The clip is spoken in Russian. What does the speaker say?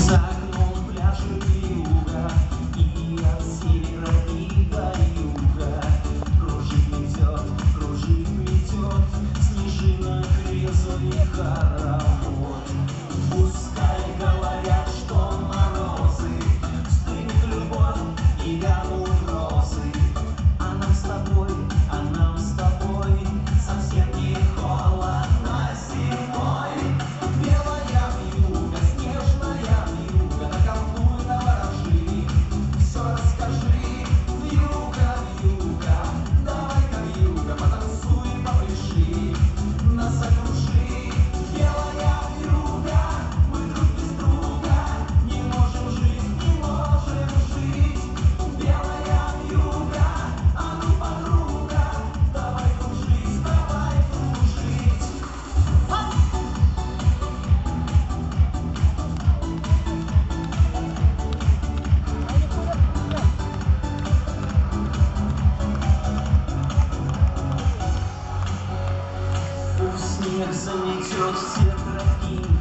За окном пляжи юга, и от севера, и до юга. Кружит, метет, снежинок резвый хоровод. Пускай говорят, что морозы, стынет любовь и вянут розы. А нам с тобой совсем не холодно зимой. Белая вьюга, снежная вьюга, наколдуй, наворожи, все расскажи. Вьюга, давай-ка вьюга, потанцуй, попляши, нас окружи. Белая вьюга, мы друг без друга не можем жить, не можем жить. Белая вьюга, а ну, подруга, давай кружить, давай кружить. Пусть снег заметет все тропинки,